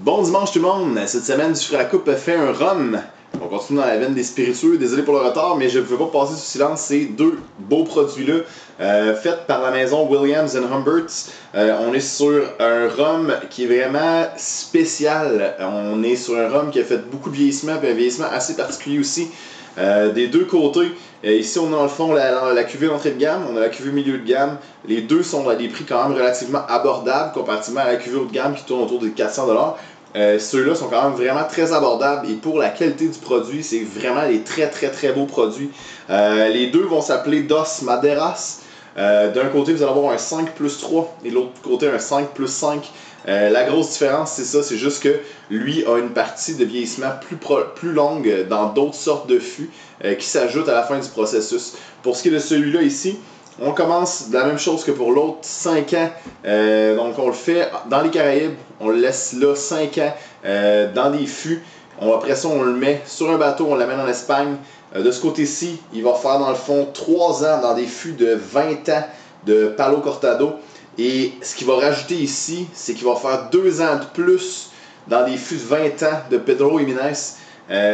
Bon dimanche tout le monde! Cette semaine, du Frère à Coupe fait un rhum. On continue dans la veine des spiritueux. Désolé pour le retard, mais je ne pouvais pas passer sous silence ces deux beaux produits-là, faits par la maison Williams & Humberts. On est sur un rhum qui est vraiment spécial. On est sur un rhum qui a fait beaucoup de vieillissement, puis un vieillissement assez particulier aussi. Des deux côtés, ici on a dans le fond la cuvée d'entrée de gamme, on a la cuvée milieu de gamme. Les deux sont à des prix quand même relativement abordables comparativement à la cuvée haut de gamme qui tourne autour de 400$. Ceux-là sont quand même vraiment très abordables et pour la qualité du produit, c'est vraiment des très beaux produits. Les deux vont s'appeler Dos Madeiras. D'un côté, vous allez avoir un 5+3 et de l'autre côté, un 5+5. La grosse différence, c'est ça, c'est juste que lui a une partie de vieillissement plus longue dans d'autres sortes de fûts qui s'ajoutent à la fin du processus. Pour ce qui est de celui-là ici, on commence de la même chose que pour l'autre, 5 ans. Donc on le fait dans les Caraïbes, on le laisse là 5 ans dans des fûts. Après ça, on le met sur un bateau, on l'amène en Espagne. De ce côté-ci, il va faire dans le fond 3 ans dans des fûts de 20 ans de Palo Cortado. Et ce qu'il va rajouter ici, c'est qu'il va faire 2 ans de plus dans des fûts de 20 ans de Pedro Jiménez.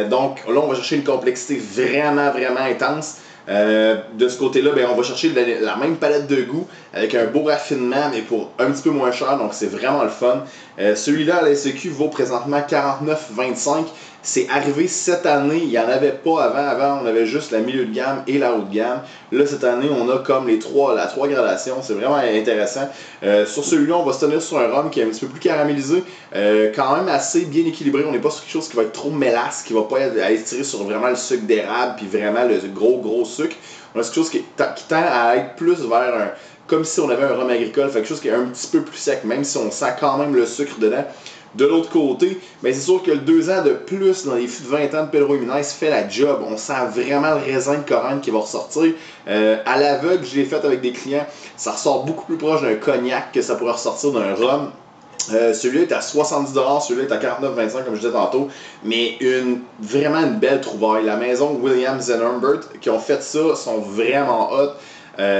Donc là, on va chercher une complexité vraiment intense. De ce côté-là, on va chercher la même palette de goût avec un beau raffinement, mais pour un petit peu moins cher, donc c'est vraiment le fun. Celui-là à la SEQ vaut présentement 49,25$. C'est arrivé cette année, il n'y en avait pas avant. Avant, on avait juste la milieu de gamme et la haut de gamme. Là, cette année, on a comme la trois gradations. C'est vraiment intéressant. Sur celui-là, on va se tenir sur un rhum qui est un petit peu plus caramélisé, quand même assez bien équilibré. On n'est pas sur quelque chose qui va être trop mélasse, qui va pas aller tirer sur vraiment le sucre d'érable, puis vraiment le gros sucre. On a quelque chose qui tend à être plus vers comme si on avait un rhum agricole, fait quelque chose qui est un petit peu plus sec, même si on sent quand même le sucre dedans. De l'autre côté, c'est sûr que le 2 ans de plus dans les fûts de 20 ans de Pedro Jiménez fait la job. On sent vraiment le raisin de Corinthe qui va ressortir. À l'aveugle, je l'ai fait avec des clients. Ça ressort beaucoup plus proche d'un cognac que ça pourrait ressortir d'un rhum. Celui-là est à 70$, celui-là est à 49,25$ comme je disais tantôt. Mais vraiment une belle trouvaille. La maison Williams & Humbert qui ont fait ça sont vraiment hot.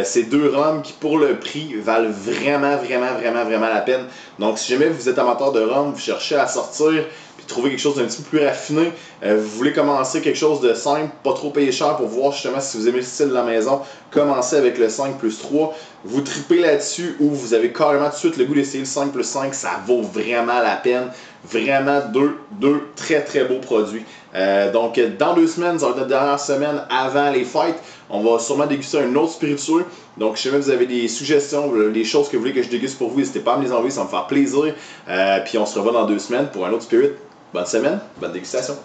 C'est deux rhums qui, pour le prix, valent vraiment la peine. Donc, si jamais vous êtes amateur de rhum, vous cherchez à sortir puis trouver quelque chose d'un petit peu plus raffiné, vous voulez commencer quelque chose de simple, pas trop payé cher pour voir justement si vous aimez le style de la maison, commencez avec le 5+3. Vous tripez là-dessus ou vous avez carrément tout de suite le goût d'essayer le 5+5, ça vaut vraiment la peine. Vraiment deux très beaux produits. Donc, dans 2 semaines, ça va être notre dernière semaine avant les fêtes. On va sûrement déguster un autre spiritueux. Donc, si jamais vous avez des suggestions, des choses que vous voulez que je déguste pour vous, n'hésitez pas à me les envoyer, ça va me faire plaisir. Puis on se revoit dans 2 semaines pour un autre spirit. Bonne semaine, bonne dégustation.